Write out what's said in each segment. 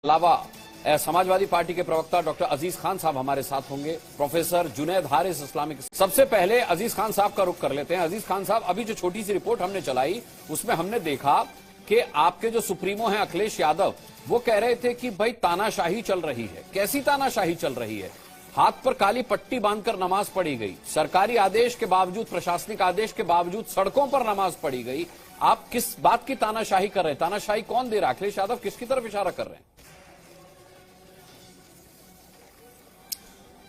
अलावा समाजवादी पार्टी के प्रवक्ता डॉक्टर अजीज खान साहब हमारे साथ होंगे। Professor Junaid Haris Islamic. सबसे पहले अजीज खान साहब का रुख कर लेते हैं। अजीज खान साहब, अभी जो छोटी सी रिपोर्ट हमने चलाई उसमें हमने देखा कि आपके जो सुप्रीमो हैं अखिलेश यादव, वो कह रहे थे कि भाई तानाशाही चल रही है। कैसी तानाशाही चल रही है? हाथ पर काली पट्टी बांधकर नमाज पढ़ी गई, सरकारी आदेश के बावजूद, प्रशासनिक आदेश के बावजूद सड़कों पर नमाज पढ़ी गई। आप किस बात की तानाशाही कर रहे हैं? तानाशाही कौन दे रहा है? अखिलेश यादव किसकी तरफ इशारा कर रहे हैं?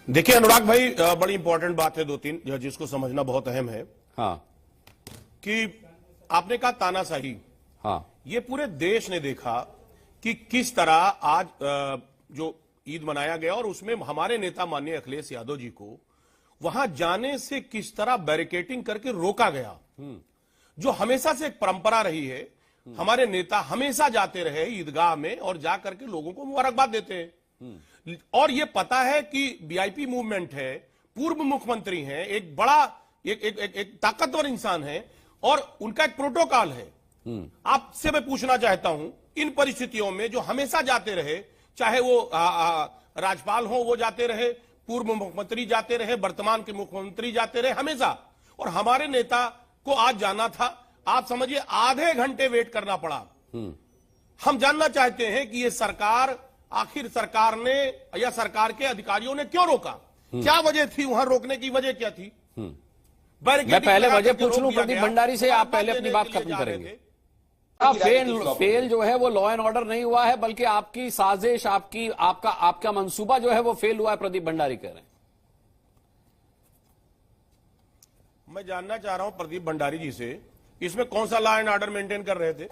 देखिए अनुराग भाई, बड़ी इंपॉर्टेंट बात है, दो तीन जिसको समझना बहुत अहम है। हाँ, कि आपने कहा तानाशाही। हाँ, ये पूरे देश ने देखा कि किस तरह आज जो ईद मनाया गया और उसमें हमारे नेता माननीय अखिलेश यादव जी को वहां जाने से किस तरह बैरिकेटिंग करके रोका गया। जो हमेशा से एक परंपरा रही है, हमारे नेता हमेशा जाते रहे ईदगाह में और जाकर के लोगों को मुबारकबाद देते हैं। और ये पता है कि वीआईपी मूवमेंट है, पूर्व मुख्यमंत्री हैं, एक बड़ा एक ताकतवर इंसान है और उनका एक प्रोटोकॉल है। आपसे मैं पूछना चाहता हूं, इन परिस्थितियों में जो हमेशा जाते रहे, चाहे वो राज्यपाल हो वो जाते रहे, पूर्व मुख्यमंत्री जाते रहे, वर्तमान के मुख्यमंत्री जाते रहे हमेशा, और हमारे नेता को आज जाना था, आप समझिए आधे घंटे वेट करना पड़ा। हम जानना चाहते हैं कि ये सरकार, आखिर सरकार ने या सरकार के अधिकारियों ने क्यों रोका? क्या वजह थी? वहां रोकने की वजह क्या थी? मैं पहले वजह पूछ लूं प्रदीप भंडारी से, आप पहले अपनी बात खत्म करेंगे। फेल जो है वो लॉ एंड ऑर्डर नहीं हुआ है, बल्कि आपकी साजिश, आपका मंसूबा जो है वो फेल हुआ है, प्रदीप भंडारी कह रहे हैं। मैं जानना चाह रहा हूं प्रदीप भंडारी जी से, इसमें कौन सा लॉ एंड ऑर्डर मेंटेन कर रहे थे?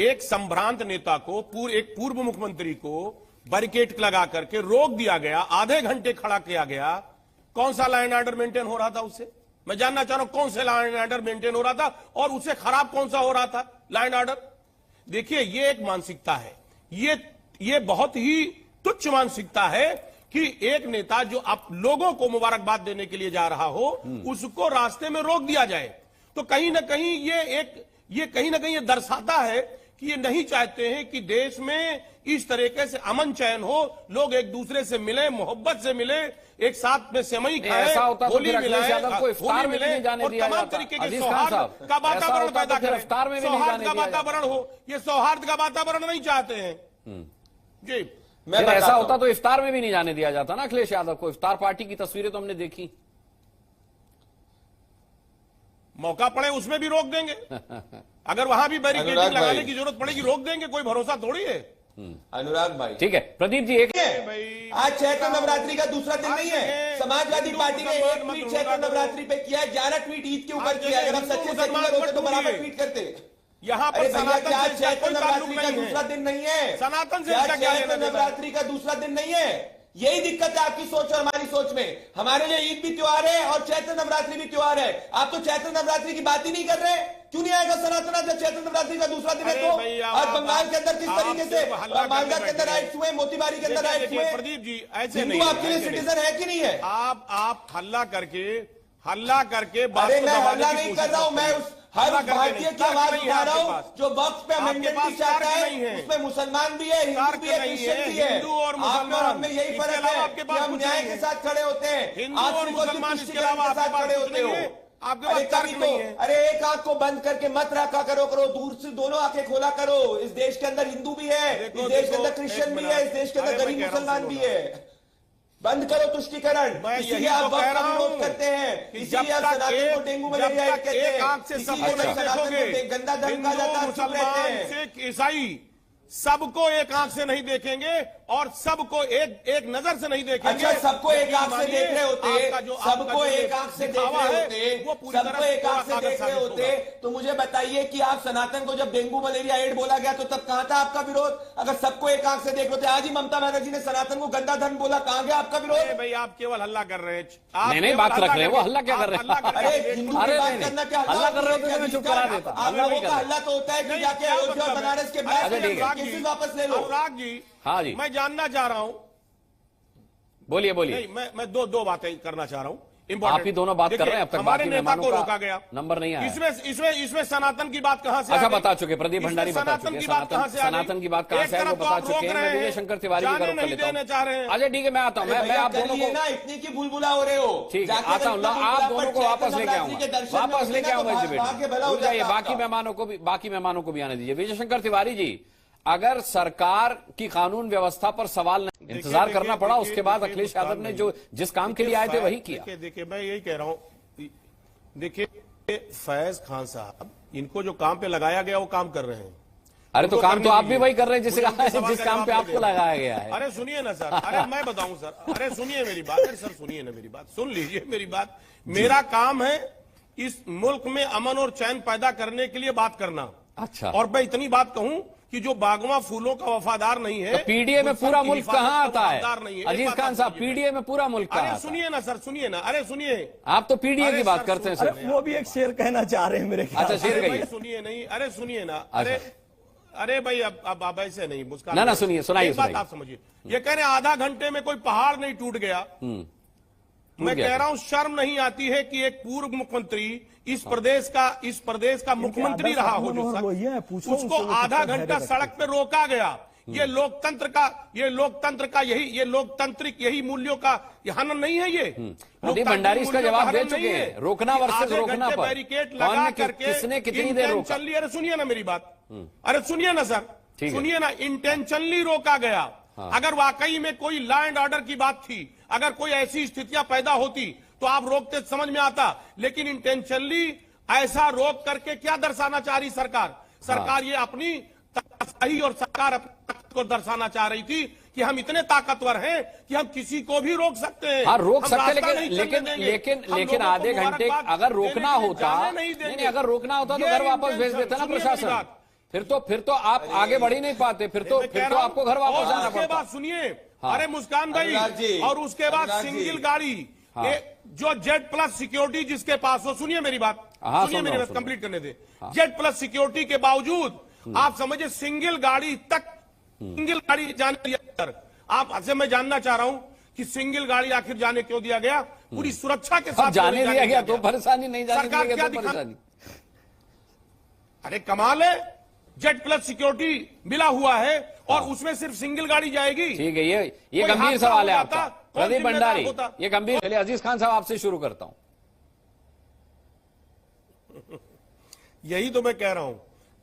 एक संभ्रांत नेता को, एक पूर्व मुख्यमंत्री को बैरिकेड लगा करके रोक दिया गया, आधे घंटे खड़ा किया गया। कौन सा लॉ एंड ऑर्डर मेंटेन हो रहा था उससे? मैं जानना चाह रहा हूं कौन सा लॉ एंड ऑर्डर मेंटेन हो रहा था और उससे खराब कौन सा हो रहा था लॉ एंड ऑर्डर? देखिए, ये एक मानसिकता है, ये बहुत ही तुच्छ मानसिकता है कि एक नेता जो आप लोगों को मुबारकबाद देने के लिए जा रहा हो, उसको रास्ते में रोक दिया जाए। तो कहीं ना कहीं ये दर्शाता है कि ये नहीं चाहते हैं कि देश में इस तरीके से अमन चैन हो, लोग एक दूसरे से मिले, मोहब्बत से मिले, एक साथ में सेमई खाएं, होली मिलाएं, इफ्तार में नहीं जाने दिया तमाम तरीके के सौहार्द का वातावरण पैदा करें। इफ्तार में भी नहीं सौहार्द का वातावरण हो, ये सौहार्द का वातावरण नहीं चाहते हैं जी। ऐसा होता तो इफ्तार में भी नहीं जाने दिया जाता ना अखिलेश यादव को। इफ्तार पार्टी की तस्वीरें तो हमने देखी। मौका पड़े उसमें भी रोक देंगे। अगर वहां भी बैरिकेडिंग लगाने की जरूरत पड़ेगी, रोक देंगे, कोई भरोसा थोड़ी है। अनुराग भाई, ठीक है प्रदीप जी, एक आज चैत्र नवरात्रि का दूसरा दिन नहीं है। समाजवादी पार्टी ने एक ट्वीट चैत्र नवरात्रि पे किया है, 11 ट्वीट ईद के ऊपर किया है। अगर आप सच्चे सेक्युलर होते तो बराबर ट्वीट करते। यहाँ पर आज चैत्र नवरात्रि का दूसरा दिन नहीं है, सनातन से चैत्र नवरात्रि का दूसरा दिन नहीं है। यही दिक्कत है आपकी सोच और हमारी सोच में। हमारे लिए ईद भी त्योहार है और चैत्र नवरात्रि भी त्योहार है। आप तो चैत्र नवरात्रि की बात ही नहीं कर रहे। क्यों नहीं आएगा सनातन जब चैत्र नवरात्रि का दूसरा दिन है तो? और बंगाल के अंदर किस तरीके से मालदा के अंदर राइट्स हुए, मोतीबारी के अंदर राइट्स हुए। प्रदीप जी, ऐसे हिंदू आपके लिए सिटीजन है कि नहीं है? आप हल्ला करके अरे मैं हल्ला नहीं कर रहा हूं, मैं उस हर भारतीय की आवाज उठा रहा हूं जो वक्त पे अमेंडमेंट की चाहता है। उसमें मुसलमान भी है, हिंदू भी है, क्रिश्चियन भी है। आप और हम में यही फर्क है कि हम न्याय के साथ खड़े होते हैं, आप सिर्फ तुष्टिकरण के साथ खड़े होते हो। अरे एक आंख को बंद करके मत रखा करो, दूर से दोनों आंखें खोला करो। इस देश के अंदर हिंदू भी है, इस देश के अंदर क्रिश्चियन भी है, इस देश के अंदर गरीब मुसलमान भी है। बंद करो तुष्टिकरण। इसीलिए आप वक्त का विरोध करते हैं, इसीलिए आप सनातन को डेंगू मलेरिया कहते हैं, इसीलिए सनातन को गंदा धर्म कहा जाता है, चुप रहते हैं। सिख ईसाई सबको एक आंख से नहीं देखेंगे और सबको एक नजर से नहीं देखेंगे। अच्छा, सबको एक आंख से देख रहे होते, सबको एक आंख से देख रहे होते, सबको एक आंख से देख रहे होते तो मुझे बताइए कि आप सनातन को जब डेंगू मलेरिया एड बोला गया तो तब कहां था आपका विरोध? अगर सबको एक आंख से देख रहे थे, आज ही ममता बनर्जी ने सनातन को गंदा धर्म बोला, कहां गया आपका विरोध? भाई आप केवल हल्ला कर रहे हैं। नहीं बात रख रहे हैं, वो हल्ला क्या कर रहे हैं? अरे हिंदू की बात करना क्या हल्ला कर रहे हो तो चुप करा देता। आप लोगों का हल्ला तो होता है कि जाके अयोध्या और बनारस के बाद केसेस वापस ले लो। अनुराग जी, हाँ जी, मैं जानना चाह रहा हूं, बोलिए। मैं दो बातें करना चाह रहा हूं। इंपॉर्टेंट। आप ही दोनों बात कर रहे हैं, अब तक हमारे बाकी नेता मेहमानों को का रोका गया, नंबर नहीं आया। इसमें सनातन की बात कहां से अच्छा आ गई? बता चुके, प्रदीप भंडारी बता सनातन चुके, की बात कहां से आ गई? सनातन की बात कहां से आई वो बता चुके हैं। मैं विजय शंकर तिवारी की तरफ कर लेता हूं। अच्छा ठीक है, मैं आता हूं, मैं आप दोनों को ना इतनी की बुलबुला हो रहे हो। ठीक है, आता हूं, आप दोनों को वापस लेके आऊंगा, वापस लेके आऊंगा इस डिबेट में। रुक जाइए, बाकी मेहमानों को भी आने दीजिए। विजय शंकर तिवारी जी, अगर सरकार की कानून व्यवस्था पर सवाल नहीं, इंतजार करना पड़ा, उसके बाद अखिलेश यादव ने जो जिस काम के लिए आए थे वही किया। देखिए मैं यही कह रहा हूं, देखिए फैज खान साहब, इनको जो काम पे लगाया गया वो काम कर रहे हैं। अरे तो काम तो आप भी वही कर रहे हैं जिस काम पे आपको लगाया गया है। अरे सुनिए ना सर, अरे मैं बताऊं सर, अरे सुनिए मेरी बात, अरे सर सुनिए ना मेरी बात, सुन लीजिए मेरी बात। मेरा काम है इस मुल्क में अमन और चैन पैदा करने के लिए बात करना। अच्छा, और मैं इतनी बात कहूं कि जो बागवा फूलों का वफादार नहीं है, तो पीडीए में पूरा मुल्क कहाँ आता है? नहीं है। अजीज खान साहब, पीडीए में पूरा मुल्क कहाँ आता है? सुनिए ना सर, सुनिए ना, अरे सुनिए, आप तो पीडीए की बात करते हैं सर। वो भी एक शेर कहना चाह रहे हैं मेरे ख्याल अच्छा शेर भाई कहिए। सुनिए नहीं, अरे सुनिए ना, अरे भाई अब आप ऐसे नहीं मुस्कान। ना सुनिए, सुनाइए, एक बात आप समझिए, ये कह रहे हैं आधा घंटे में कोई पहाड़ नहीं टूट गया। मैं कह रहा हूं शर्म नहीं आती है कि एक पूर्व मुख्यमंत्री इस प्रदेश का मुख्यमंत्री रहा हो जो उसको आधा घंटा सड़क पे रोका गया। ये लोकतंत्र का यही मूल्यों का हनन नहीं है। ये प्रदीप भंडारी इसका जवाब दे चुके हैं, रोकना वर्सेस रोकना पर बैरिकेड लगा करके किसने कितनी देर रोका? अरे सुनिए ना मेरी बात, अरे सुनिए ना सर, सुनिए ना, इंटेंशनली रोका गया। अगर वाकई में कोई लॉ एंड ऑर्डर की बात थी, अगर कोई ऐसी स्थितियां पैदा होती तो आप रोकते समझ में आता, लेकिन इंटेंशनली ऐसा रोक करके क्या दर्शाना चाह रही सरकार ये अपनी ताकतशाही और सरकार अपनी ताकत को दर्शाना चाह रही थी कि हम इतने ताकतवर हैं कि हम किसी को भी रोक सकते हैं। हाँ रोक सकते, लेकिन आधे घंटे अगर रोकना होता, नहीं अगर रोकना होता तो घर वापस भेज देता ना प्रशासन। फिर तो आप आगे बढ़ ही नहीं पाते, फिर तो आपको घर वापस जाना पड़ता। उसके बाद सुनिए, अरे मुस्कान भाई, और उसके बाद सिंगल गाड़ी जो जेड प्लस सिक्योरिटी जिसके पास हो, सुनिए मेरी बात, सुनिए मेरी बात कंप्लीट करने दे। जेड प्लस सिक्योरिटी के बावजूद आप समझिए सिंगल गाड़ी जाने दिया। आप से मैं जानना चाह रहा हूं कि सिंगल गाड़ी आखिर जाने क्यों दिया गया? पूरी सुरक्षा के साथ जाने दिया गया तो परेशानी, नहीं जाने सरकार दिया क्या तो परेशानी। अरे कमाल है, जेड प्लस सिक्योरिटी मिला हुआ है और उसमें सिर्फ सिंगल गाड़ी जाएगी। ठीक है, ये गंभीर सवाल है आपका प्रदीप भंडारी, ये गंभीर। चलिए अजीज खान साहब आपसे शुरू करता हूं। यही तो मैं कह रहा हूं,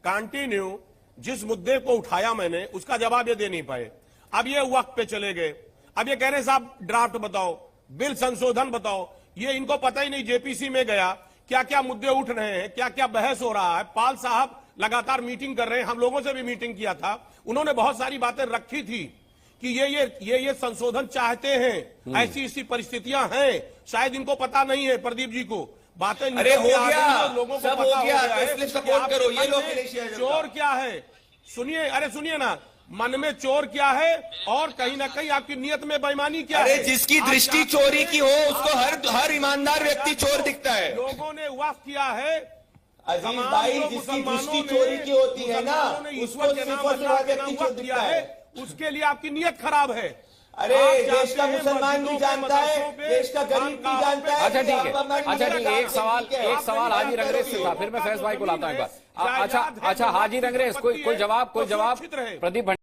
कंटिन्यू जिस मुद्दे को उठाया मैंने उसका जवाब ये दे नहीं पाए। अब ये वक्त पे चले गए, अब ये कह रहे साहब ड्राफ्ट बताओ, बिल संशोधन बताओ। ये इनको पता ही नहीं जेपीसी में गया क्या क्या मुद्दे उठ रहे हैं, क्या क्या बहस हो रहा है। पाल साहब लगातार मीटिंग कर रहे हैं, हम लोगों से भी मीटिंग किया था, उन्होंने बहुत सारी बातें रखी थी कि ये संशोधन चाहते हैं, ऐसी परिस्थितियां हैं, शायद इनको पता नहीं है प्रदीप जी को बातें। अरे हो गया, लोगों को सब पता हो गया, है इसलिए सपोर्ट करो, ये लोग चोर क्या है। सुनिए, अरे सुनिए ना, मन में चोर क्या है और कहीं ना कहीं आपकी नियत में बेईमानी क्या है। अरे जिसकी दृष्टि चोरी की हो उसको हर ईमानदार व्यक्ति चोर दिखता है। लोगों ने वक्फ किया है अजीज भाई, जिसकी दृष्टि चोरी की होती है ना, उसको व्यक्ति चोर दिखता है। उसके लिए आपकी नियत खराब है। अरे देश का मुसलमान भी जानता है, देश का गरीब भी जानता है। अच्छा ठीक है, एक सवाल हाजी रंगरेज से था, फिर मैं फैज भाई को लाता हूं एक बार। अच्छा हाजी रंगरेज, कोई जवाब प्रदीप